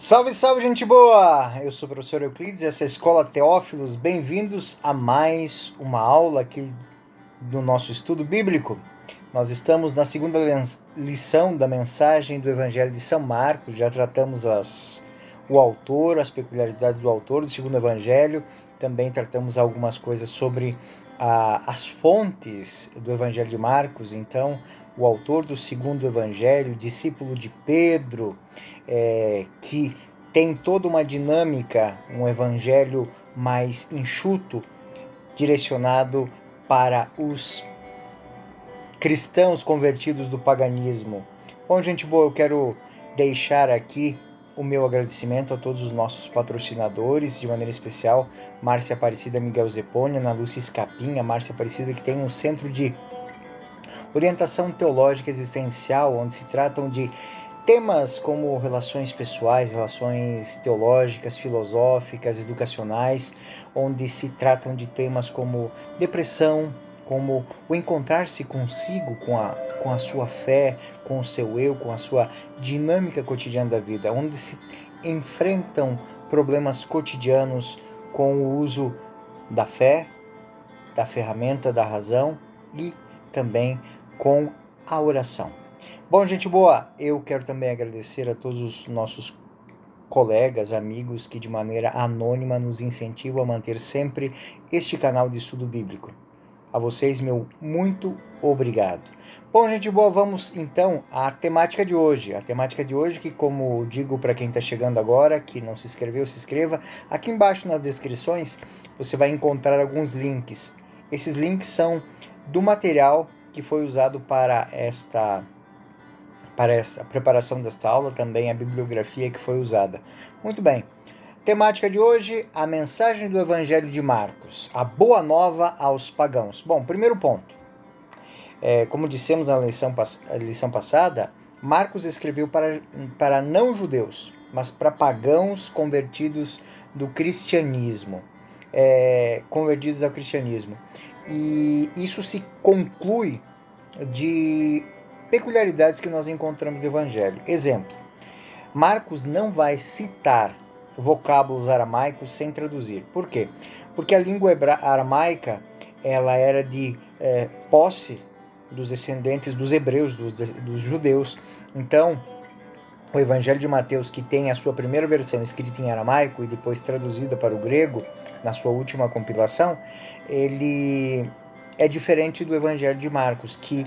Salve, salve, gente boa! Eu sou o professor Euclides, essa é a Escola Teófilos. Bem-vindos a mais uma aula aqui do nosso estudo bíblico. Nós estamos na segunda lição da mensagem do Evangelho de São Marcos. Já tratamos o autor, as peculiaridades do autor do segundo Evangelho. Também tratamos algumas coisas sobre as fontes do Evangelho de Marcos. Então, o autor do segundo Evangelho, discípulo de Pedro, que tem toda uma dinâmica, um evangelho mais enxuto, direcionado para os cristãos convertidos do paganismo. Bom, gente boa, eu quero deixar aqui o meu agradecimento a todos os nossos patrocinadores, de maneira especial, Márcia Aparecida Miguel Zeponi, Ana Lúcia Escapinha, Márcia Aparecida, que tem um centro de orientação teológica existencial, onde se tratam de temas como relações pessoais, relações teológicas, filosóficas, educacionais, onde se tratam de temas como depressão, como o encontrar-se consigo, com a sua fé, com o seu eu, com a sua dinâmica cotidiana da vida, onde se enfrentam problemas cotidianos com o uso da fé, da ferramenta da razão e também com a oração. Bom, gente boa, eu quero também agradecer a todos os nossos colegas, amigos que de maneira anônima nos incentivam a manter sempre este canal de estudo bíblico. A vocês, meu muito obrigado. Bom, gente boa, vamos então à temática de hoje. A temática de hoje, que como digo para quem está chegando agora, que não se inscreveu, se inscreva. Aqui embaixo nas descrições você vai encontrar alguns links. Esses links são do material que foi usado para essa preparação desta aula, também a bibliografia que foi usada. Muito bem. Temática de hoje, a mensagem do Evangelho de Marcos, a boa nova aos pagãos. Bom, primeiro ponto. Como dissemos na lição passada, Marcos escreveu para não-judeus, mas para pagãos convertidos do cristianismo. Convertidos ao cristianismo. E isso se conclui de peculiaridades que nós encontramos no Evangelho. Exemplo, Marcos não vai citar vocábulos aramaicos sem traduzir. Por quê? Porque a língua aramaica ela era de posse dos descendentes dos hebreus, dos judeus. Então, o Evangelho de Mateus, que tem a sua primeira versão escrita em aramaico e depois traduzida para o grego, na sua última compilação, ele é diferente do Evangelho de Marcos, que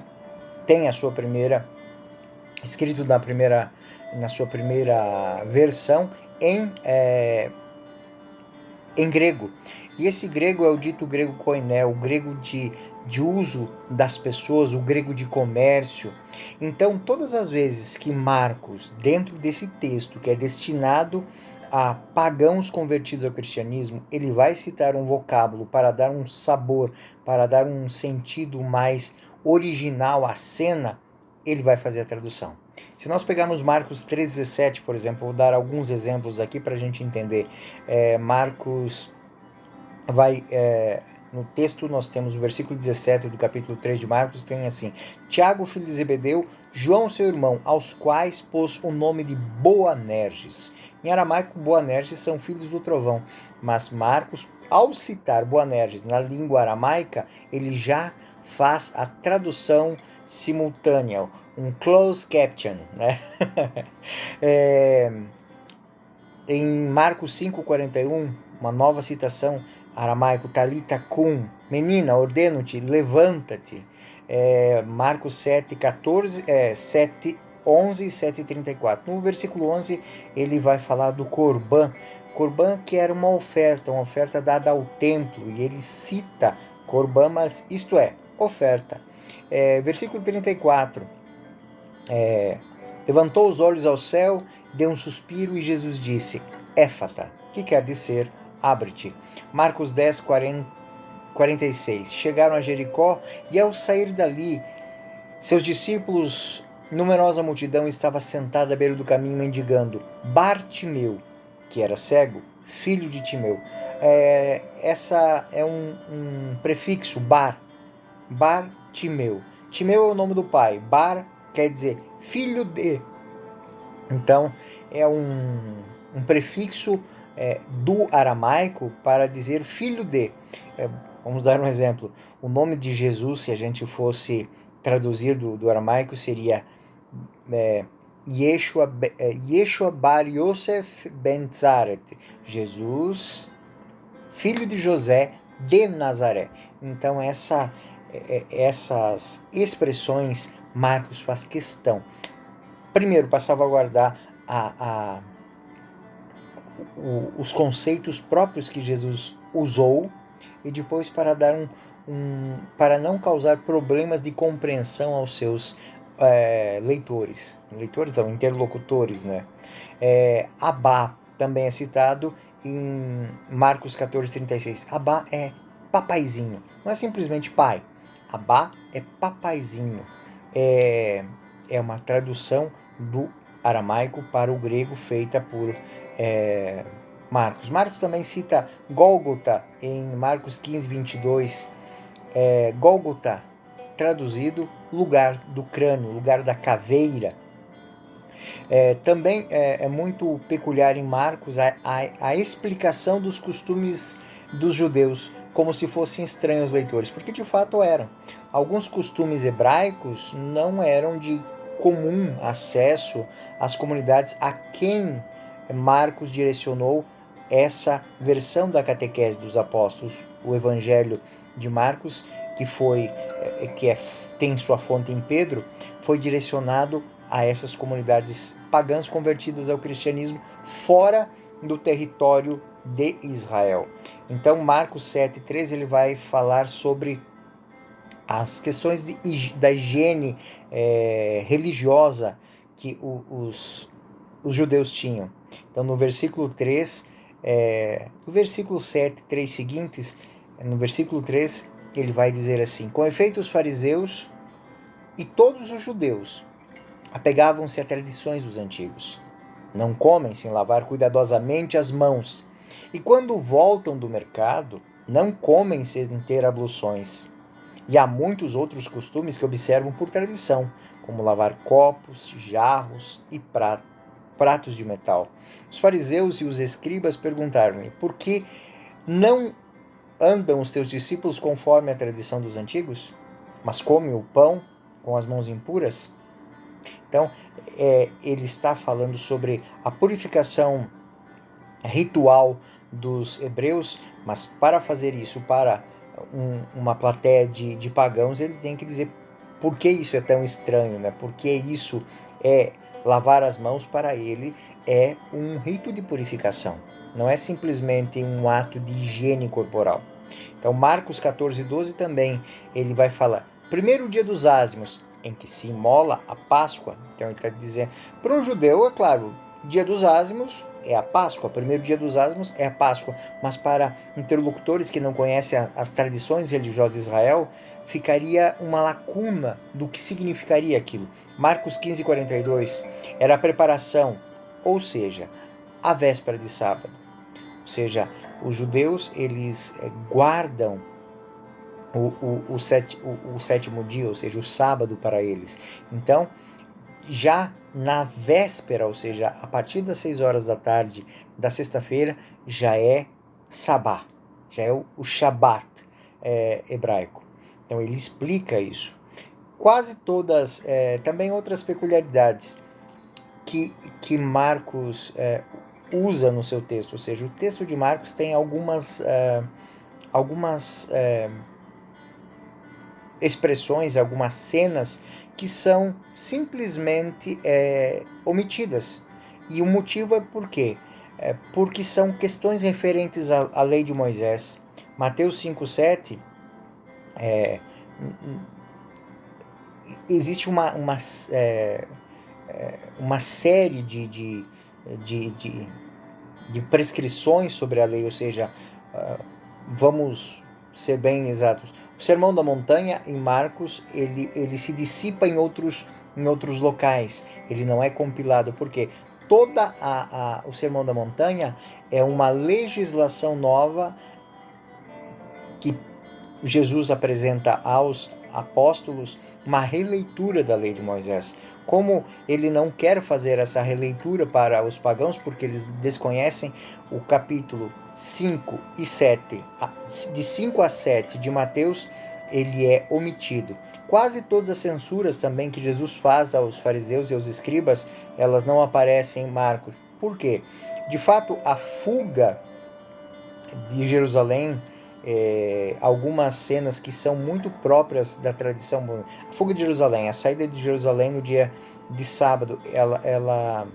tem a sua primeira, escrito na sua primeira versão em grego. E esse grego é o dito grego koiné, o grego de uso das pessoas, o grego de comércio. Então, todas as vezes que Marcos, dentro desse texto que é destinado a pagãos convertidos ao cristianismo, ele vai citar um vocábulo para dar um sabor, para dar um sentido mais original à cena, ele vai fazer a tradução. Se nós pegarmos Marcos 3,17, por exemplo, vou dar alguns exemplos aqui para a gente entender. Marcos vai... no texto nós temos o versículo 17 do capítulo 3 de Marcos, tem assim: Tiago, filho de Zebedeu, João, seu irmão, aos quais pôs o nome de Boanerges. Em aramaico, Boanerges são filhos do trovão, mas Marcos, ao citar Boanerges na língua aramaica, ele já faz a tradução simultânea, um closed caption, né? Em Marcos 5,41, uma nova citação aramaico, Talita cum, menina, ordeno-te, levanta-te. Marcos 7,14, 7,11 e 7,34. No versículo 11, ele vai falar do Corban. Corban, que era uma oferta dada ao templo, e ele cita Corban, mas isto é, oferta. Versículo 34, levantou os olhos ao céu, deu um suspiro e Jesus disse, Éfata, que quer dizer, abre-te. Marcos 10, 46. Chegaram a Jericó e ao sair dali, seus discípulos, numerosa multidão, estava sentada à beira do caminho mendigando. Bartimeu, que era cego, filho de Timeu. Essa é um prefixo, bar. Bartimeu. Timeu é o nome do pai. Bar quer dizer filho de. Então, é um um prefixo do aramaico para dizer filho de. Vamos dar um exemplo. O nome de Jesus, se a gente fosse traduzir do aramaico, seria Yeshua Bar Yosef Ben Zaret. Jesus, filho de José de Nazaré. Então essas expressões Marcos faz questão. Primeiro, para salvaguardar os conceitos próprios que Jesus usou, e depois para dar para não causar problemas de compreensão aos seus leitores ou interlocutores, né? Abá também é citado em Marcos 14:36. Abá é papaizinho, não é simplesmente pai. Abá é papaizinho. É uma tradução do aramaico para o grego feita por Marcos. Marcos também cita Gólgota em Marcos 15:22. Gólgota, traduzido, lugar do crânio, lugar da caveira. Também é muito peculiar em Marcos a explicação dos costumes dos judeus, como se fossem estranhos aos leitores, porque de fato eram. Alguns costumes hebraicos não eram de comum acesso às comunidades a quem Marcos direcionou essa versão da catequese dos apóstolos, o Evangelho de Marcos, tem sua fonte em Pedro, foi direcionado a essas comunidades pagãs convertidas ao cristianismo fora do território de Israel. Então, Marcos 7:13 ele vai falar sobre as questões da higiene religiosa que os judeus tinham. Então, no versículo 3, no versículo 7, 3 seguintes, no versículo 3, ele vai dizer assim: com efeito, os fariseus e todos os judeus apegavam-se a tradições dos antigos. Não comem sem lavar cuidadosamente as mãos. E quando voltam do mercado, não comem sem ter abluções. E há muitos outros costumes que observam por tradição, como lavar copos, jarros e pratos de metal. Os fariseus e os escribas perguntaram-lhe: por que não andam os teus discípulos conforme a tradição dos antigos, mas comem o pão com as mãos impuras? Então, ele está falando sobre a purificação ritual dos hebreus, mas para fazer isso para uma plateia de pagãos, ele tem que dizer por que isso é tão estranho, né? Porque isso lavar as mãos para ele é um rito de purificação, não é simplesmente um ato de higiene corporal. Então, Marcos 14:12 também, ele vai falar, primeiro dia dos ázimos, em que se imola a Páscoa. Então ele está dizendo, para um judeu, é claro, dia dos ázimos é a Páscoa, primeiro dia dos ázimos é a Páscoa, mas para interlocutores que não conhecem as tradições religiosas de Israel, ficaria uma lacuna do que significaria aquilo. Marcos 15:42 era a preparação, ou seja, a véspera de sábado. Ou seja, os judeus, eles guardam o sétimo dia, ou seja, o sábado para eles. Então, já na véspera, ou seja, a partir das 6 horas da tarde da sexta-feira, já é sabá, já é o Shabat hebraico. Então, ele explica isso. Quase todas, também outras peculiaridades que Marcos usa no seu texto, ou seja, o texto de Marcos tem algumas expressões, algumas cenas que são simplesmente omitidas. E o motivo é por quê? Porque são questões referentes à lei de Moisés. Mateus 5:7 existe uma série de prescrições sobre a lei, ou seja, vamos ser bem exatos. O Sermão da Montanha, em Marcos, ele se dissipa em outros locais. Ele não é compilado, porque o Sermão da Montanha é uma legislação nova que Jesus apresenta aos apóstolos, uma releitura da lei de Moisés. Como ele não quer fazer essa releitura para os pagãos, porque eles desconhecem o capítulo 5 e 7, de 5 a 7 de Mateus, ele é omitido. Quase todas as censuras também que Jesus faz aos fariseus e aos escribas, elas não aparecem em Marcos. Por quê? De fato, a fuga de Jerusalém, algumas cenas que são muito próprias da tradição. A fuga de Jerusalém, a saída de Jerusalém no dia de sábado, ela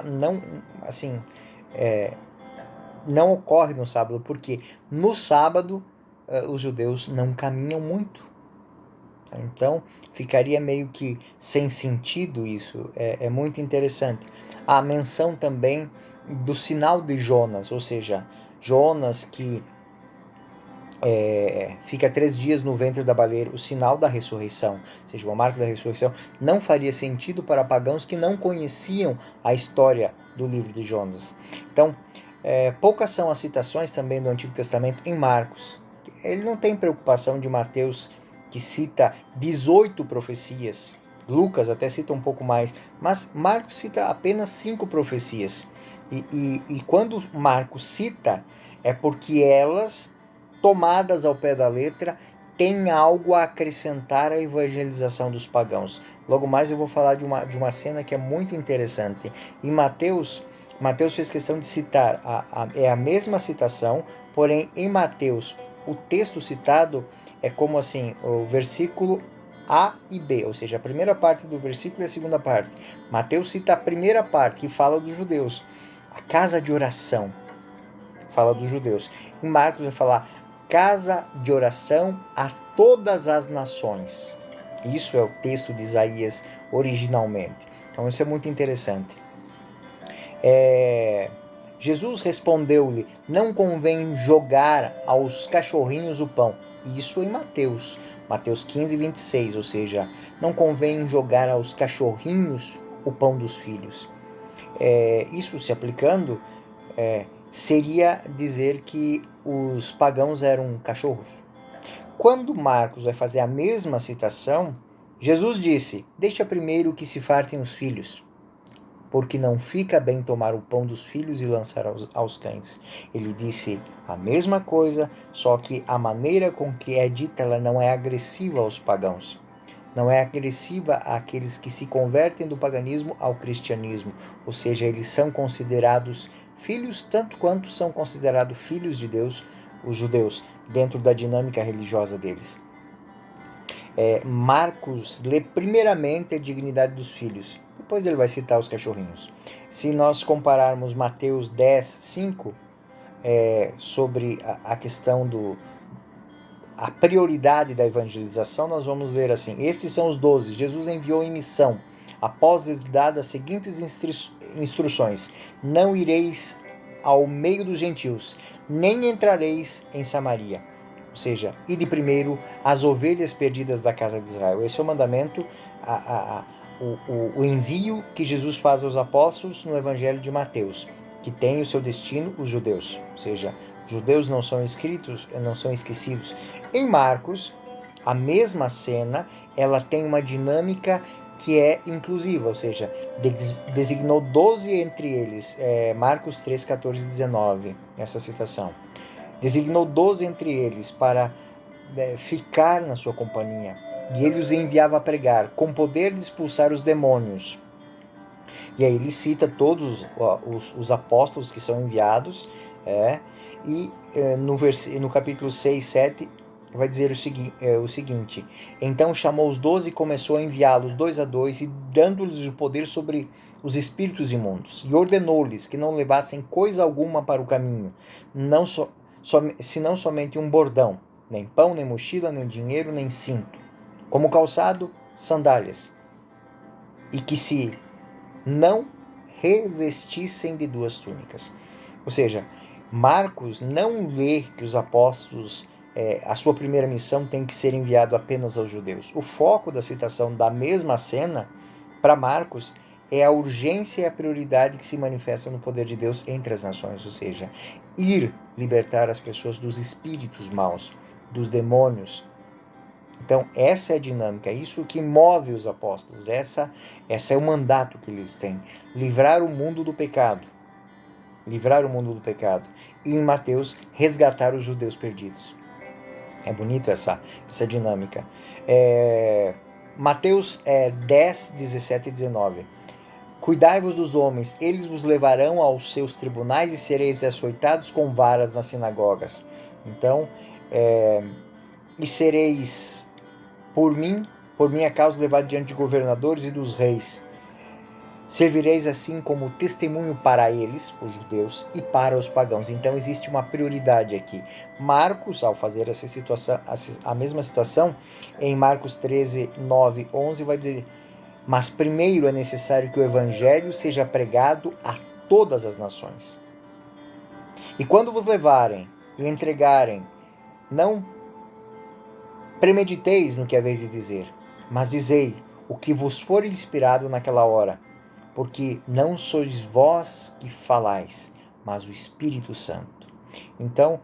não, assim, não ocorre no sábado, porque no sábado os judeus não caminham muito. Então, ficaria meio que sem sentido isso. É muito interessante. A menção também do sinal de Jonas, ou seja, Jonas que fica 3 dias no ventre da baleia, o sinal da ressurreição, ou seja, o marco da ressurreição, não faria sentido para pagãos que não conheciam a história do livro de Jonas. Então, poucas são as citações também do Antigo Testamento em Marcos. Ele não tem preocupação de Mateus, que cita 18 profecias. Lucas até cita um pouco mais, mas Marcos cita apenas 5 profecias. E quando Marcos cita, é porque elas, tomadas ao pé da letra, têm algo a acrescentar à evangelização dos pagãos. Logo mais eu vou falar de uma cena que é muito interessante. Em Mateus fez questão de citar, é a mesma citação, porém em Mateus o texto citado é como assim, o versículo A e B, ou seja, a primeira parte do versículo e a segunda parte. Mateus cita a primeira parte, que fala dos judeus. A casa de oração fala dos judeus. Em Marcos vai falar casa de oração a todas as nações. Isso é o texto de Isaías originalmente. Então isso é muito interessante. Jesus respondeu-lhe: não convém jogar aos cachorrinhos o pão. Isso em Mateus 15, 26, ou seja, não convém jogar aos cachorrinhos o pão dos filhos. Isso se aplicando, seria dizer que os pagãos eram cachorros. Quando Marcos vai fazer a mesma citação, Jesus disse: deixa primeiro que se fartem os filhos, porque não fica bem tomar o pão dos filhos e lançar aos cães. Ele disse a mesma coisa, só que a maneira com que é dita, ela não é agressiva aos pagãos. Não é agressiva àqueles que se convertem do paganismo ao cristianismo, ou seja, eles são considerados filhos tanto quanto são considerados filhos de Deus, os judeus, dentro da dinâmica religiosa deles. Marcos lê primeiramente a dignidade dos filhos, depois ele vai citar os cachorrinhos. Se nós compararmos Mateus 10, 5, sobre a questão a prioridade da evangelização, nós vamos ler assim: estes são os 12, Jesus enviou em missão, após lhes dadas as seguintes instruções: não ireis ao meio dos gentios, nem entrareis em Samaria. Ou seja, ide primeiro as ovelhas perdidas da casa de Israel. Esse é o mandamento, o envio que Jesus faz aos apóstolos no Evangelho de Mateus, que tem o seu destino os judeus. Ou seja, os judeus não são esquecidos. Em Marcos, a mesma cena, ela tem uma dinâmica que é inclusiva, ou seja, designou 12 entre eles, Marcos 3, 14 e 19, essa citação. Designou 12 entre eles para ficar na sua companhia, e ele os enviava a pregar, com poder de expulsar os demônios. E aí ele cita todos os apóstolos que são enviados, e no capítulo 6, 7, vai dizer o seguinte: então chamou os 12 e começou a enviá-los 2 a 2, e dando-lhes o poder sobre os espíritos imundos, e ordenou-lhes que não levassem coisa alguma para o caminho, senão somente um bordão, nem pão, nem mochila, nem dinheiro, nem cinto, como calçado, sandálias, e que se não revestissem de 2 túnicas. Ou seja, Marcos não lê que os apóstolos, a sua primeira missão tem que ser enviado apenas aos judeus. O foco da citação da mesma cena, para Marcos, é a urgência e a prioridade que se manifesta no poder de Deus entre as nações, ou seja, ir libertar as pessoas dos espíritos maus, dos demônios Então, essa é a dinâmica, isso que move os apóstolos, essa é o mandato que eles têm, livrar o mundo do pecado. Livrar o mundo do pecado. E em Mateus, resgatar os judeus perdidos. É bonito essa dinâmica. Mateus 10, 17 e 19. Cuidai-vos dos homens, eles vos levarão aos seus tribunais e sereis açoitados com varas nas sinagogas. Então, e sereis por minha causa, levados diante de governadores e dos reis. Servireis assim como testemunho para eles, os judeus, e para os pagãos. Então existe uma prioridade aqui. Marcos, ao fazer essa situação, a mesma citação, em Marcos 13, 9, 11, vai dizer: mas primeiro é necessário que o evangelho seja pregado a todas as nações. E quando vos levarem e entregarem, não premediteis no que haveis de dizer, mas dizei o que vos for inspirado naquela hora, porque não sois vós que falais, mas o Espírito Santo. Então,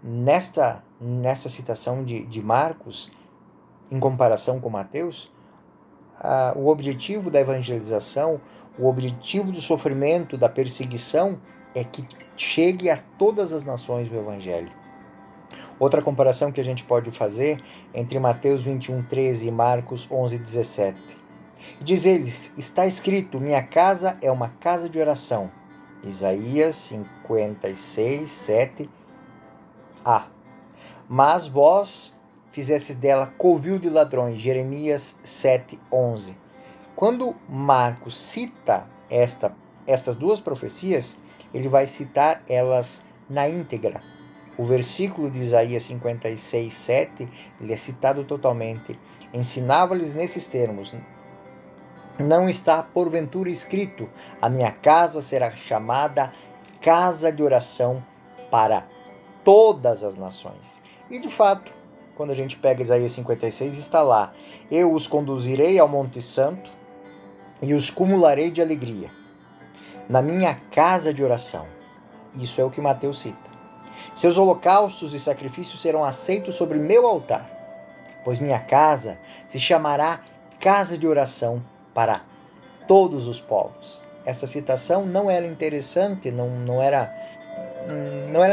nessa citação de Marcos, em comparação com Mateus, o objetivo da evangelização, o objetivo do sofrimento, da perseguição, é que chegue a todas as nações o Evangelho. Outra comparação que a gente pode fazer entre Mateus 21, 13 e Marcos 11, 17. Diz eles, está escrito, minha casa é uma casa de oração. Isaías 56, 7a. Mas vós fizestes dela covil de ladrões. Jeremias 7, 11. Quando Marcos cita estas duas profecias, ele vai citar elas na íntegra. O versículo de Isaías 56, 7, ele é citado totalmente. Ensinava-lhes nesses termos, não está porventura escrito, a minha casa será chamada casa de oração para todas as nações. E de fato, quando a gente pega Isaías 56, está lá, eu os conduzirei ao Monte Santo e os cumularei de alegria, na minha casa de oração. Isso é o que Mateus cita. Seus holocaustos e sacrifícios serão aceitos sobre meu altar, pois minha casa se chamará casa de oração para todos os povos. Essa citação não era interessante, não era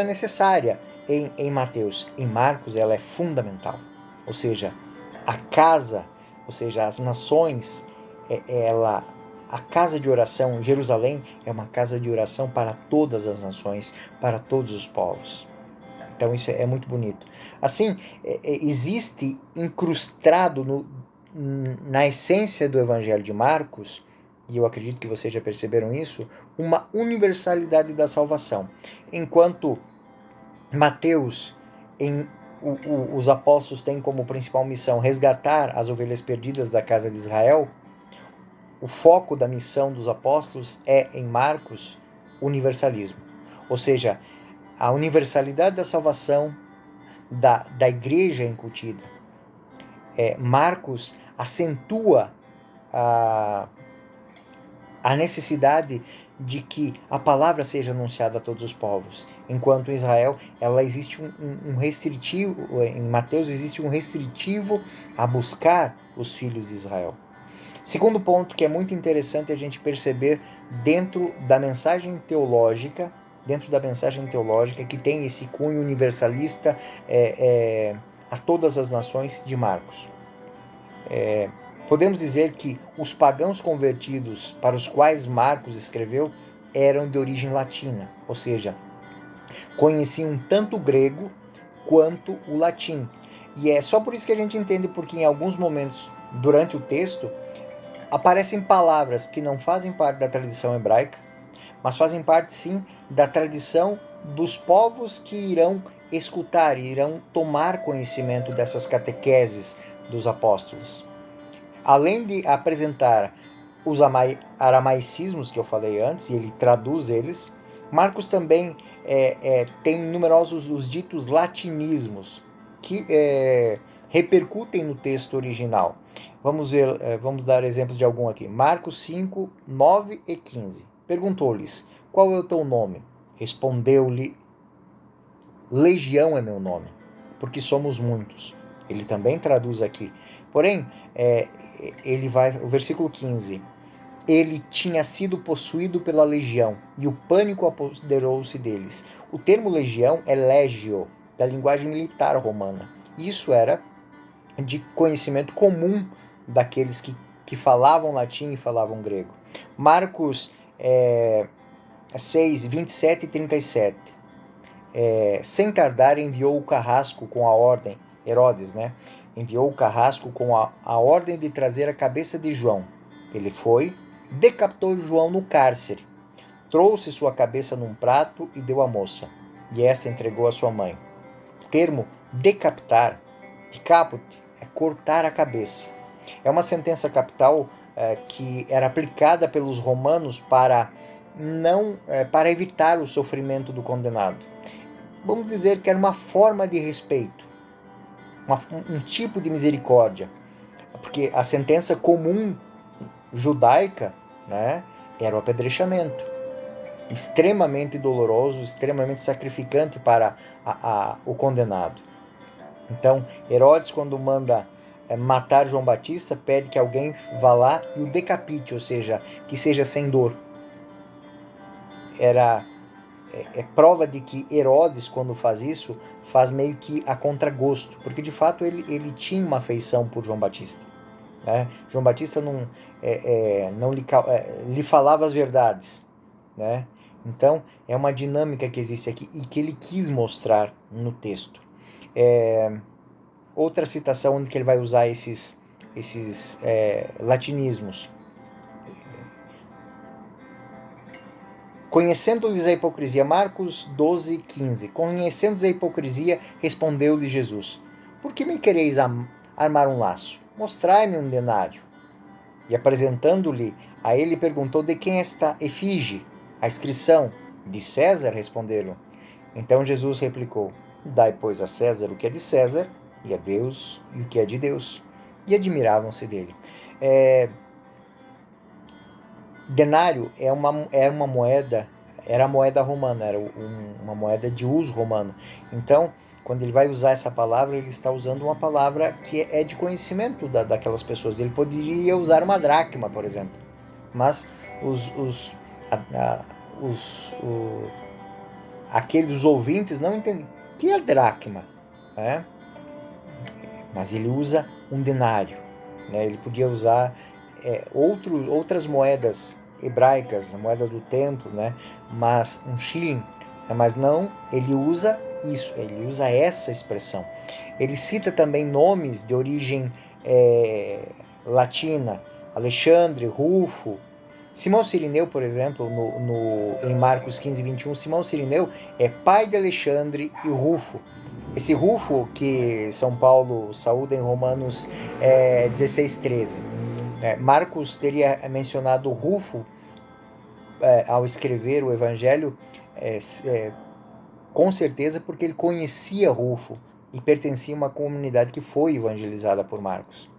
necessária em Mateus. Em Marcos ela é fundamental. Ou seja, a casa, ou seja, as nações, a casa de oração, Jerusalém, é uma casa de oração para todas as nações, para todos os povos. Então isso é muito bonito. Assim, existe incrustado na essência do Evangelho de Marcos, e eu acredito que vocês já perceberam isso, uma universalidade da salvação. Enquanto Mateus, os apóstolos têm como principal missão resgatar as ovelhas perdidas da casa de Israel, o foco da missão dos apóstolos é, em Marcos, universalismo. Ou seja, a universalidade da salvação da igreja incutida. Marcos acentua a necessidade de que a palavra seja anunciada a todos os povos. Enquanto em Israel, existe um restritivo, em Mateus existe um restritivo a buscar os filhos de Israel. Segundo ponto que é muito interessante a gente perceber dentro da mensagem teológica, que tem esse cunho universalista a todas as nações de Marcos. Podemos dizer que os pagãos convertidos para os quais Marcos escreveu eram de origem latina, ou seja, conheciam tanto o grego quanto o latim. E é só por isso que a gente entende porque em alguns momentos durante o texto aparecem palavras que não fazem parte da tradição hebraica, mas fazem parte sim da tradição dos povos que irão escutar e irão tomar conhecimento dessas catequeses dos apóstolos. Além de apresentar os aramaicismos que eu falei antes, e ele traduz eles, Marcos também tem numerosos os ditos latinismos que repercutem no texto original. Vamos dar exemplos de algum aqui. Marcos 5, 9 e 15. Perguntou-lhes, qual é o teu nome? Respondeu-lhe, Legião é meu nome, porque somos muitos. Ele também traduz aqui. Porém, ele vai, o versículo 15, ele tinha sido possuído pela legião, e o pânico apoderou-se deles. O termo legião é legio, da linguagem militar romana. Isso era de conhecimento comum daqueles que falavam latim e falavam grego. Marcos 6, 27 e 37. Sem tardar, enviou o carrasco com a ordem, Herodes, né? Enviou o carrasco com a ordem de trazer a cabeça de João. Ele foi, decapitou João no cárcere, trouxe sua cabeça num prato e deu à moça, e esta entregou a sua mãe. O termo decapitar, decaput, é cortar a cabeça. É uma sentença capital que era aplicada pelos romanos para evitar o sofrimento do condenado. Vamos dizer que era uma forma de respeito, um tipo de misericórdia, porque a sentença comum judaica, né, era o apedrejamento, extremamente doloroso, extremamente sacrificante para o condenado. Então, Herodes, quando manda matar João Batista, pede que alguém vá lá e o decapite, ou seja, que seja sem dor. É prova de que Herodes, quando faz isso, faz meio que a contragosto, porque de fato ele tinha uma afeição por João Batista. Né? João Batista não lhe falava as verdades. Né? Então, é uma dinâmica que existe aqui e que ele quis mostrar no texto. Outra citação onde que ele vai usar esses latinismos. Conhecendo-lhes a hipocrisia, Marcos 12, 15. Conhecendo-lhes a hipocrisia, respondeu-lhe Jesus: Por que me quereis armar um laço? Mostrai-me um denário. E apresentando-lhe a ele, perguntou: De quem é esta efígie? A inscrição? De César, responderam. Então Jesus replicou: Dai, pois, a César o que é de César, e a Deus o que é de Deus. E admiravam-se dele. Denário era uma moeda, era a moeda romana, era uma moeda de uso romano. Então, quando ele vai usar essa palavra, ele está usando uma palavra que é de conhecimento daquelas pessoas. Ele poderia usar uma dracma, por exemplo. Mas aqueles ouvintes não entendem. O que é dracma? Né? Mas ele usa um denário. Né? Ele podia usar outras moedas hebraicas, a moeda do templo, né? Mas um shilling, mas não, ele usa isso, ele usa essa expressão. Ele cita também nomes de origem latina, Alexandre, Rufo. Simão Cirineu, por exemplo, em Marcos 15, 21, Simão Cirineu é pai de Alexandre e Rufo. Esse Rufo que São Paulo saúda em Romanos 16, 13. Marcos teria mencionado Rufo ao escrever o Evangelho, com certeza porque ele conhecia Rufo e pertencia a uma comunidade que foi evangelizada por Marcos.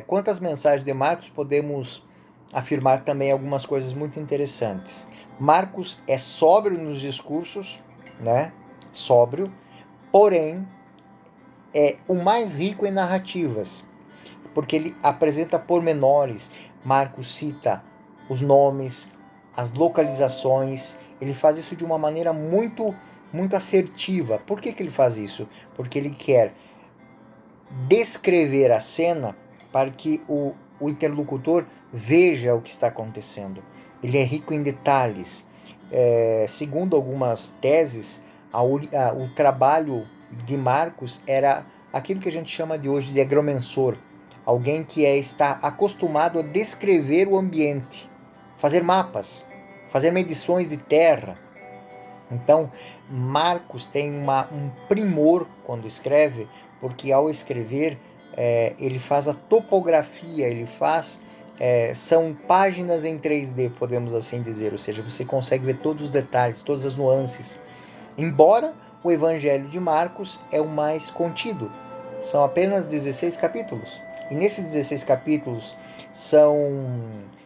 Quanto às mensagens de Marcos, podemos afirmar também algumas coisas muito interessantes. Marcos é sóbrio nos discursos, né? Sóbrio, porém é o mais rico em narrativas, porque ele apresenta pormenores. Marcos cita os nomes, as localizações, ele faz isso de uma maneira muito, muito assertiva. Por que ele faz isso? Porque ele quer descrever a cena para que o interlocutor veja o que está acontecendo. Ele é rico em detalhes. Segundo algumas teses, o trabalho de Marcos era aquilo que a gente chama de hoje de agromensor, alguém que está acostumado a descrever o ambiente, fazer mapas, fazer medições de terra. Então, Marcos tem um primor quando escreve, porque ao escrever ele faz a topografia, ele faz são páginas em 3D, podemos assim dizer, ou seja, você consegue ver todos os detalhes, todas as nuances. Embora o Evangelho de Marcos é o mais contido, são apenas 16 capítulos. E nesses 16 capítulos são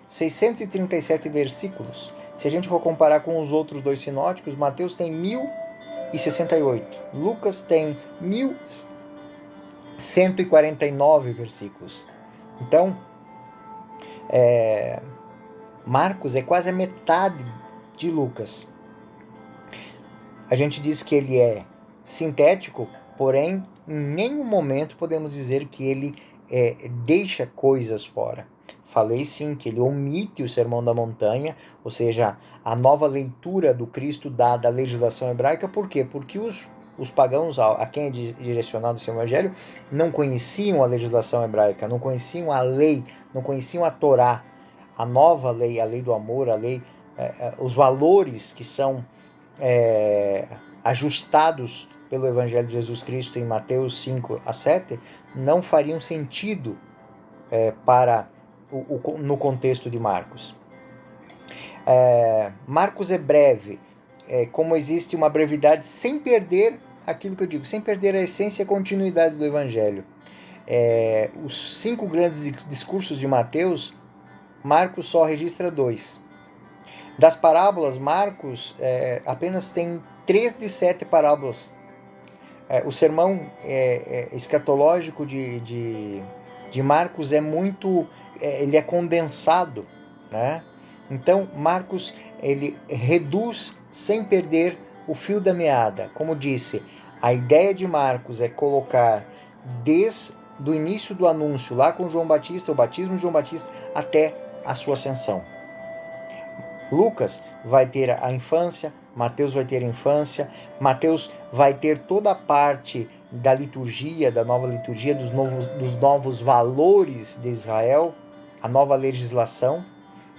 637 versículos. Se a gente for comparar com os outros dois sinóticos, Mateus tem 1068, Lucas tem 149 versículos. Então, Marcos é quase a metade de Lucas. A gente diz que ele é sintético, porém, em nenhum momento podemos dizer que ele deixa coisas fora. Falei sim que ele omite o Sermão da Montanha, ou seja, a nova leitura do Cristo dada à legislação hebraica. Por quê? Porque os pagãos a quem é direcionado o seu evangelho não conheciam a legislação hebraica, não conheciam a lei, não conheciam a Torá, a nova lei, a lei do amor, a lei, os valores que são ajustados pelo Evangelho de Jesus Cristo em Mateus 5 a 7, não fariam sentido no contexto de Marcos. Marcos é breve, como existe uma brevidade sem perder aquilo que eu digo, sem perder a essência e a continuidade do Evangelho. Os 5 grandes discursos de Mateus, Marcos só registra 2. Das parábolas, Marcos apenas tem 3 de 7 parábolas. O sermão escatológico de Marcos é muito... ele é condensado, né? Então, Marcos ele reduz sem perder o fio da meada. Como disse, a ideia de Marcos é colocar desde o início do anúncio, lá com João Batista, o batismo de João Batista, até a sua ascensão. Lucas vai ter a infância, Mateus vai ter a infância, Mateus vai ter toda a parte da liturgia, da nova liturgia, dos novos valores de Israel, a nova legislação.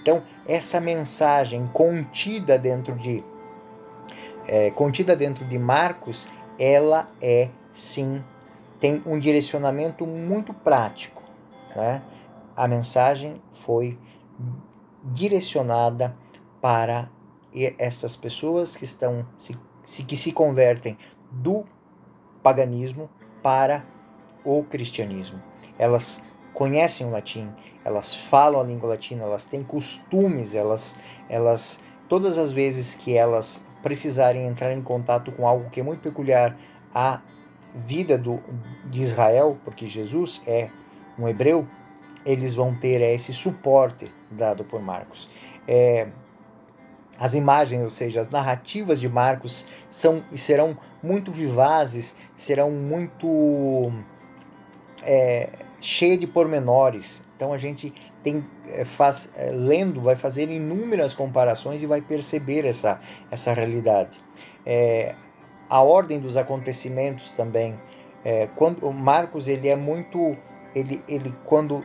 Então, essa mensagem contida dentro de Marcos, ela sim, tem um direcionamento muito prático, né? A mensagem foi direcionada para essas pessoas que se convertem do paganismo para o cristianismo. Elas conhecem o latim, elas falam a língua latina, elas têm costumes, elas todas as vezes que elas precisarem entrar em contato com algo que é muito peculiar à vida de Israel, porque Jesus é um hebreu, eles vão ter esse suporte dado por Marcos. As imagens, ou seja, as narrativas de Marcos serão muito vivazes, serão muito cheias de pormenores. Então a gente lendo, vai fazer inúmeras comparações e vai perceber essa realidade. A ordem dos acontecimentos também. Quando Marcos ele é muito... Ele quando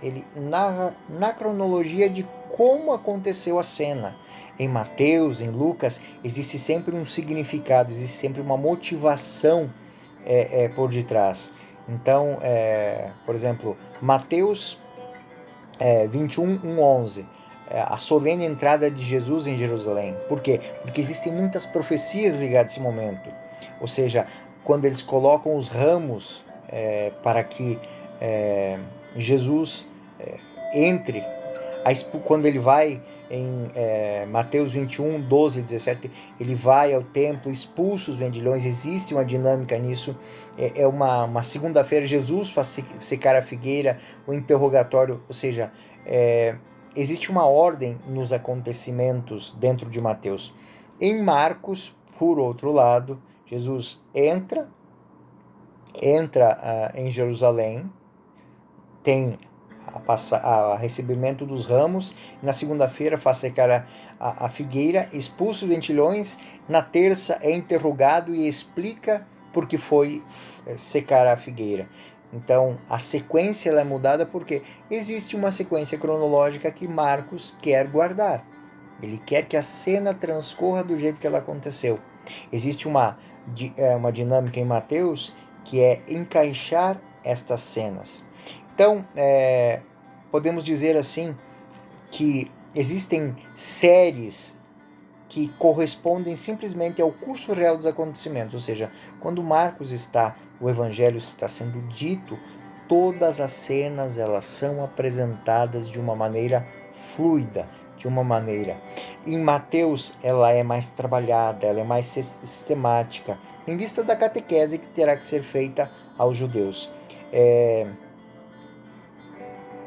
ele narra na cronologia de como aconteceu a cena. Em Mateus, em Lucas, existe sempre um significado, existe sempre uma motivação por detrás. Então, por exemplo, Mateus 21:11, a solene entrada de Jesus em Jerusalém. Por quê? Porque existem muitas profecias ligadas a esse momento. Ou seja, quando eles colocam os ramos para que Jesus entre, quando ele vai em Mateus 21:12-17, ele vai ao templo, expulsa os vendilhões. Existe uma dinâmica nisso. Uma segunda-feira, Jesus faz secar a figueira, o interrogatório, ou seja, existe uma ordem nos acontecimentos dentro de Mateus. Em Marcos, por outro lado, Jesus entra em Jerusalém, tem a recebimento dos ramos, na segunda-feira faz secar a figueira, expulsa os ventilhões, na terça é interrogado e explica por que foi secar a figueira. Então a sequência ela é mudada porque existe uma sequência cronológica que Marcos quer guardar. Ele quer que a cena transcorra do jeito que ela aconteceu. Existe uma dinâmica em Mateus que é encaixar estas cenas. Então, podemos dizer assim que existem séries que correspondem simplesmente ao curso real dos acontecimentos, ou seja, quando Marcos o Evangelho está sendo dito, todas as cenas elas são apresentadas de uma maneira fluida, de uma maneira. Em Mateus ela é mais trabalhada, ela é mais sistemática, em vista da catequese que terá que ser feita aos judeus.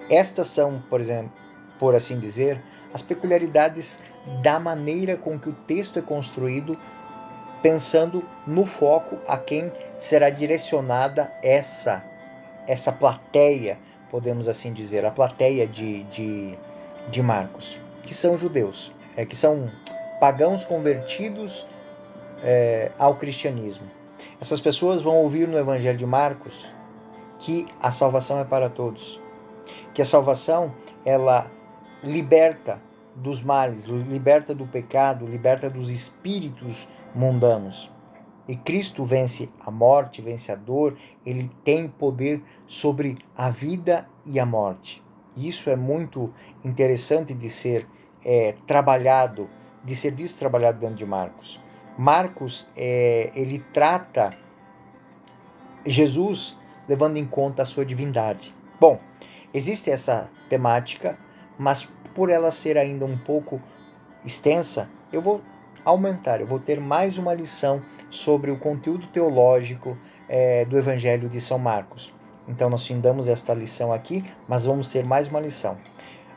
Estas são, por exemplo, por assim dizer, as peculiaridades da maneira com que o texto é construído, pensando no foco a quem será direcionada essa plateia, podemos assim dizer, a plateia de Marcos, que são judeus, que são pagãos convertidos ao cristianismo. Essas pessoas vão ouvir no Evangelho de Marcos que a salvação é para todos, que a salvação ela liberta dos males, liberta do pecado, liberta dos espíritos mundanos. E Cristo vence a morte, vence a dor, ele tem poder sobre a vida e a morte. E isso é muito interessante de ser trabalhado, de ser visto trabalhado dentro de Marcos. Marcos, ele trata Jesus levando em conta a sua divindade. Bom, existe essa temática, mas por ela ser ainda um pouco extensa, eu vou aumentar, eu vou ter mais uma lição sobre o conteúdo teológico do Evangelho de São Marcos. Então nós findamos esta lição aqui, mas vamos ter mais uma lição.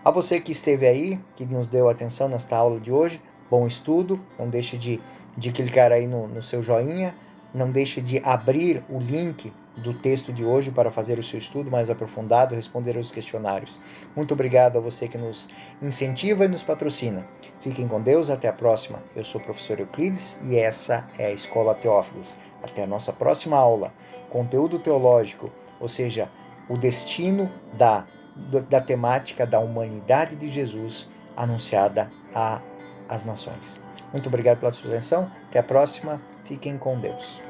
A você que esteve aí, que nos deu atenção nesta aula de hoje, bom estudo, não deixe de clicar aí no seu joinha, não deixe de abrir o link do texto de hoje para fazer o seu estudo mais aprofundado, responder aos questionários. Muito obrigado a você que nos incentiva e nos patrocina. Fiquem com Deus, até a próxima. Eu sou o professor Euclides e essa é a Escola Teófilos. Até a nossa próxima aula. Conteúdo teológico, ou seja, o destino da temática da humanidade de Jesus anunciada às nações. Muito obrigado pela sua atenção. Até a próxima. Fiquem com Deus.